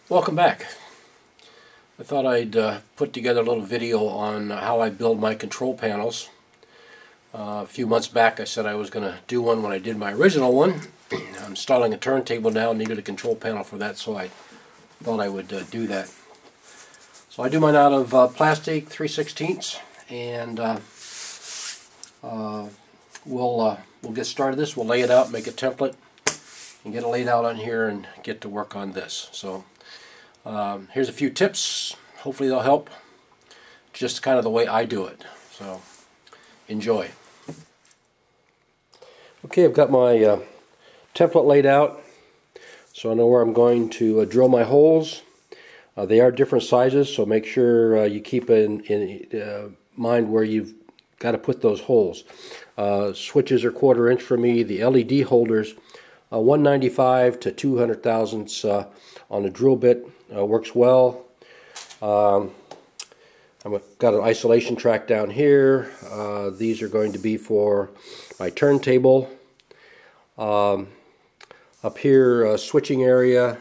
Welcome back. I thought I'd put together a little video on how I build my control panels. A few months back I said I was going to do one when I did my original one. I'm installing a turntable now, needed a control panel for that, so I thought I would do that. So I do mine out of plastic 3/16, and we'll get started this. We'll lay it out, make a template, and get it laid out on here and get to work on this. So here's a few tips. Hopefully they'll help. Just kind of the way I do it. So enjoy. Okay, I've got my template laid out, so I know where I'm going to drill my holes. They are different sizes, so make sure you keep in mind where you've got to put those holes. Switches are 1/4 inch for me. The LED holders, 195 to 200 thousandths on the drill bit works well. I've got an isolation track down here. These are going to be for my turntable. Up here, switching area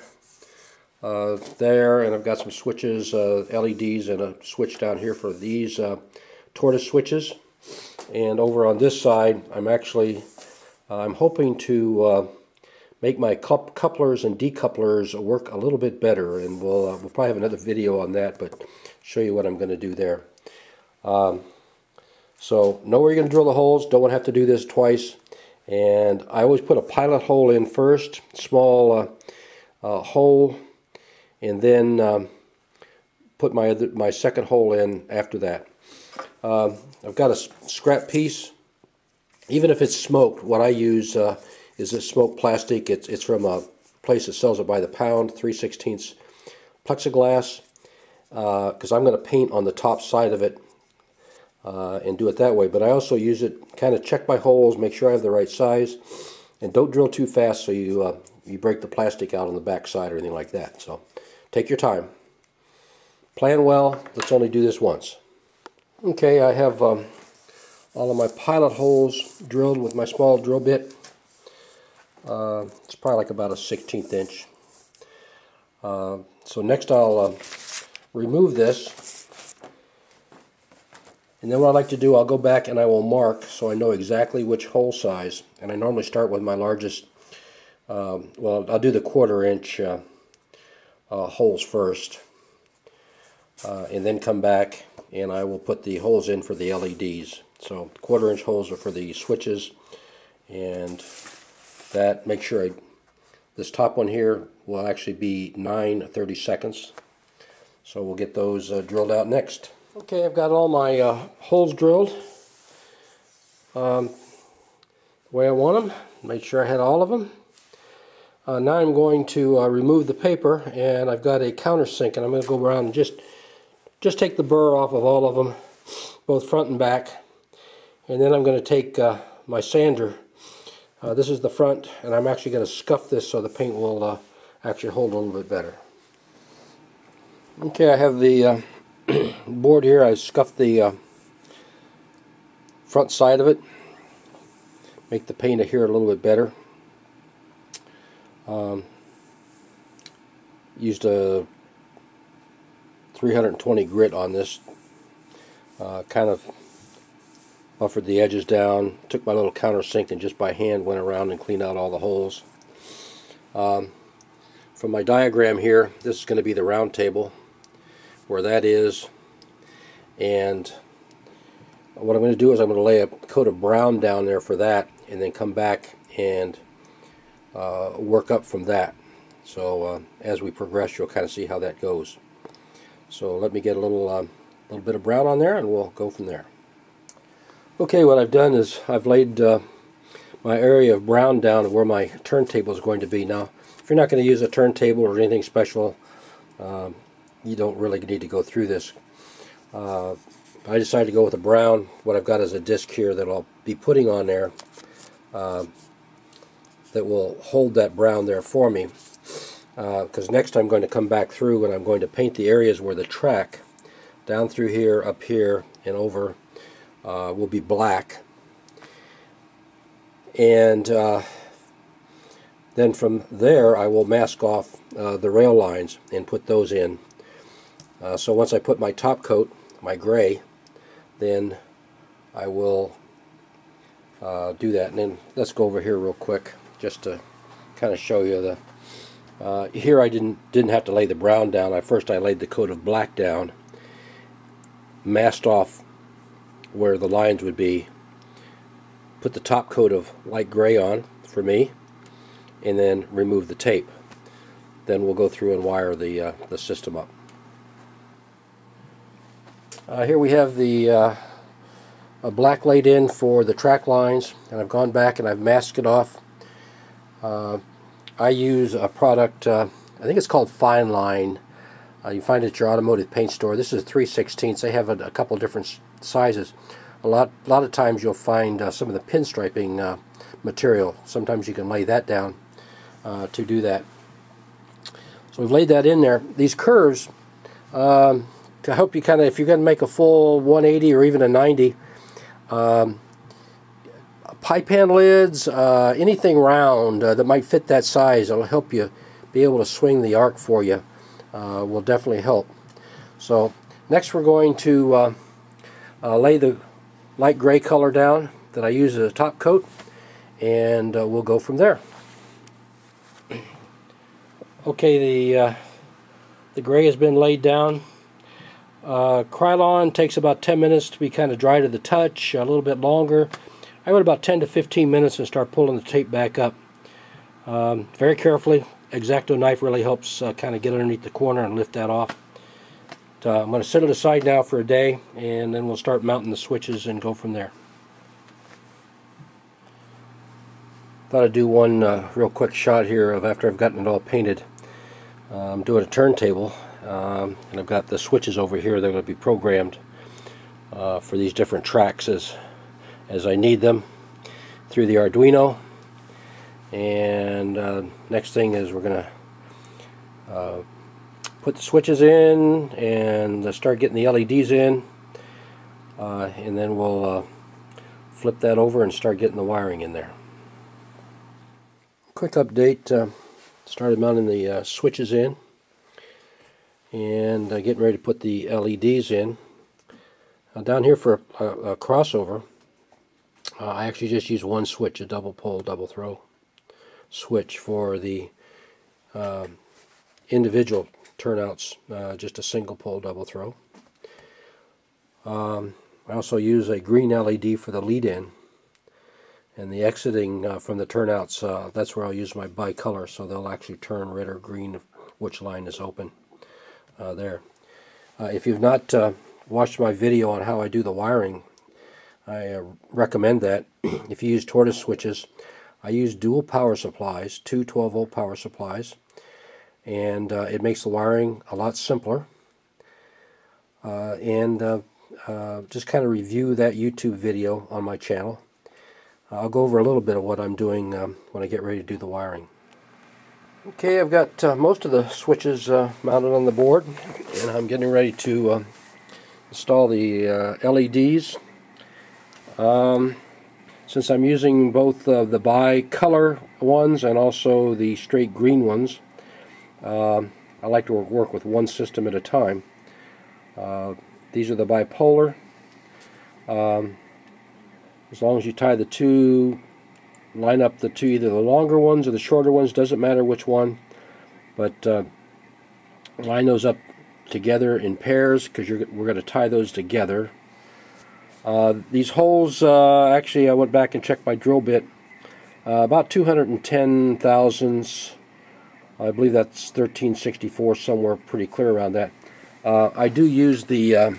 there, and I've got some switches, LEDs, and a switch down here for these tortoise switches. And over on this side, I'm hoping to make my couplers and decouplers work a little bit better, and we'll probably have another video on that, but show you what I'm going to do there. So know where you're going to drill the holes. Don't want to have to do this twice. And I always put a pilot hole in first, small hole, and then put my second hole in after that. I've got a scrap piece. Even if it's smoked, what I use is this smoked plastic. It's from a place that sells it by the pound, 3/16 plexiglass, because I'm going to paint on the top side of it and do it that way. But I also use it, kind of check my holes, make sure I have the right size, and don't drill too fast so you break the plastic out on the back side or anything like that. So take your time. Plan well. Let's only do this once. Okay, I have all of my pilot holes drilled with my small drill bit. It's probably like about a 1/16 inch. So next I'll remove this, and then what I like to do, I'll go back and I will mark so I know exactly which hole size. And I normally start with my largest, well, I'll do the 1/4 inch holes first, and then come back and I will put the holes in for the LEDs. So 1/4 inch holes are for the switches, and that, make sure this top one here will actually be 9/32. So we'll get those drilled out next. Okay, I've got all my holes drilled the way I want them. Made sure I had all of them. Now I'm going to remove the paper, and I've got a countersink, and I'm going to go around and just take the burr off of all of them, both front and back. And then I'm going to take my sander. This is the front, and I'm actually going to scuff this so the paint will actually hold a little bit better. Okay, I have the board here. I scuffed the front side of it. Make the paint adhere a little bit better. Used a 320 grit on this. Kind of buffered the edges down, took my little countersink and just by hand went around and cleaned out all the holes. From my diagram here, this is going to be the round table, where that is, and what I'm going to do is I'm going to lay a coat of brown down there for that, and then come back and work up from that. So as we progress, you'll kind of see how that goes. So let me get a little bit of brown on there, and we'll go from there. Okay, what I've done is I've laid my area of brown down where my turntable is going to be. Now, if you're not going to use a turntable or anything special, you don't really need to go through this. I decided to go with a brown. What I've got is a disc here that I'll be putting on there that will hold that brown there for me. Because next I'm going to come back through and I'm going to paint the areas where the track down through here, up here, and over will be black. And Then from there I will mask off the rail lines and put those in. So once I put my top coat, my gray, then I will do that. And then let's go over here real quick just to kind of show you the here I didn't have to lay the brown down. I laid the coat of black down, masked off where the lines would be, put the top coat of light gray on for me, and then remove the tape. Then we'll go through and wire the system up. Here we have the black laid in for the track lines, and I've gone back and I've masked it off. I use a product, I think it's called Fine Line. You find it at your automotive paint store. This is 3/16. They have a couple different sizes. A lot of times you'll find some of the pinstriping material. Sometimes you can lay that down to do that. So we've laid that in there. These curves, to help you kind of, if you're going to make a full 180 or even a 90, pie pan lids, anything round that might fit that size, it'll help you be able to swing the arc for you. Will definitely help. So next we're going to lay the light gray color down that I use as a top coat, and we'll go from there. Okay, the gray has been laid down. Krylon takes about 10 minutes to be kind of dry to the touch, a little bit longer. I wait about 10 to 15 minutes and start pulling the tape back up. Very carefully. X-Acto knife really helps kind of get underneath the corner and lift that off. I'm going to set it aside now for a day, and then we'll start mounting the switches and go from there. Thought I'd do one real quick shot here of after I've gotten it all painted. I'm doing a turntable, and I've got the switches over here. They're going to be programmed for these different tracks as I need them through the Arduino. And next thing is we're going to put the switches in and start getting the LEDs in, and then we'll flip that over and start getting the wiring in there. Quick update, started mounting the switches in and getting ready to put the LEDs in. Down here for a crossover, I actually just use one switch, a double pole, double throw switch for the individual turnouts, just a single pole double throw. I also use a green LED for the lead-in, and the exiting from the turnouts, that's where I'll use my bicolor, so they'll actually turn red or green which line is open there. If you've not watched my video on how I do the wiring, I recommend that. If you use tortoise switches, I use dual power supplies, two 12-volt power supplies, and it makes the wiring a lot simpler. Just kind of review that YouTube video on my channel. I'll go over a little bit of what I'm doing when I get ready to do the wiring. Okay, I've got most of the switches mounted on the board, and I'm getting ready to install the LEDs. Since I'm using both the bi-color ones and also the straight green ones, I like to work with one system at a time. These are the bipolar. As long as you tie the two, line up the two, either the longer ones or the shorter ones, doesn't matter which one, but line those up together in pairs because we're going to tie those together. These holes, actually I went back and checked my drill bit, about 210 thousandths, I believe that's 1364, somewhere pretty clear around that. I do use the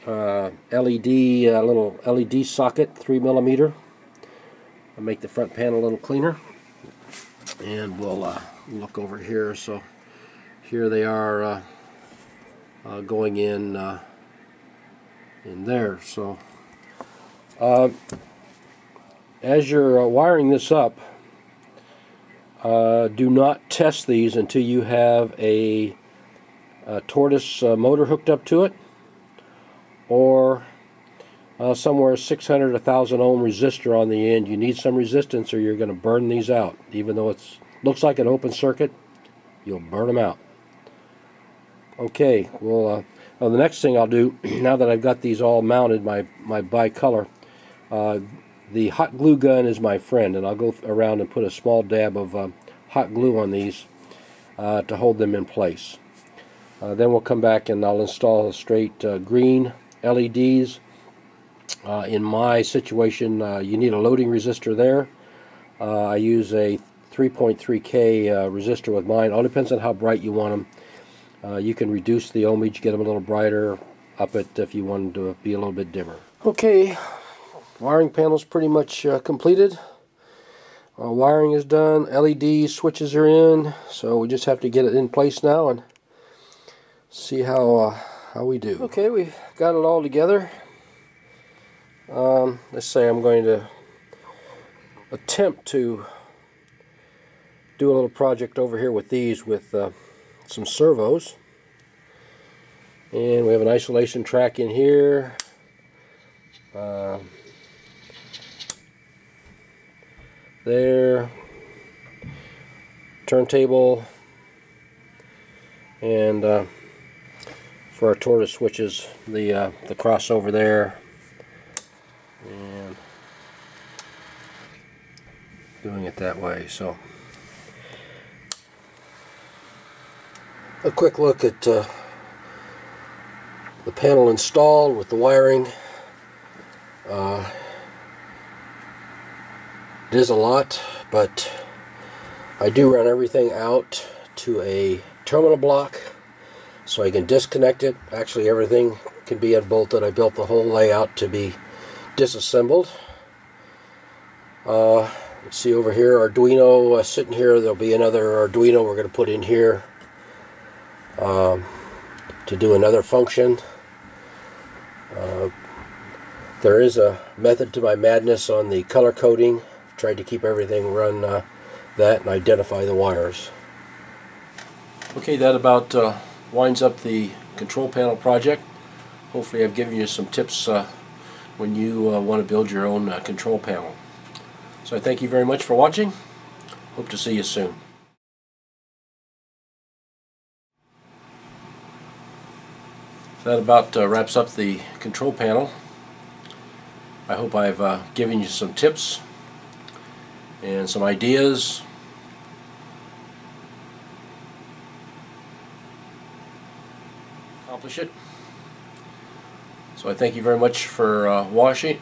LED, little LED socket, 3mm. I'll make the front panel a little cleaner, and we'll look over here. So here they are going in there. So as you're wiring this up, do not test these until you have a tortoise motor hooked up to it, or somewhere 600, 1,000 ohm resistor on the end. You need some resistance or you're going to burn these out. Even though it looks like an open circuit, you'll burn them out. Okay, well, the next thing I'll do, now that I've got these all mounted, my bicolor, the hot glue gun is my friend, and I'll go around and put a small dab of hot glue on these to hold them in place. Then we'll come back and I'll install straight green LEDs. In my situation, you need a loading resistor there. I use a 3.3K resistor with mine. All depends on how bright you want them. You can reduce the ohmage, get them a little brighter, up it if you want them to be a little bit dimmer. Okay, wiring panel's pretty much completed. Wiring is done, LED switches are in, so we just have to get it in place now and see how we do. Okay, we've got it all together. Let's say I'm going to attempt to do a little project over here with these with some servos. And we have an isolation track in here. There. Turntable. And for our tortoise switches, the crossover there. And doing it that way. So a quick look at the panel installed with the wiring. It is a lot, but I do run everything out to a terminal block so I can disconnect it. Actually, everything can be unbolted. I built the whole layout to be disassembled. Let's see over here, Arduino sitting here. There'll be another Arduino we're going to put in here to do another function. There is a method to my madness on the color coding. I've tried to keep everything run that and identify the wires. Okay, that about winds up the control panel project. Hopefully I've given you some tips when you want to build your own control panel. So I thank you very much for watching. Hope to see you soon. That about wraps up the control panel. I hope I've given you some tips and some ideas. Accomplish it. So I thank you very much for washing.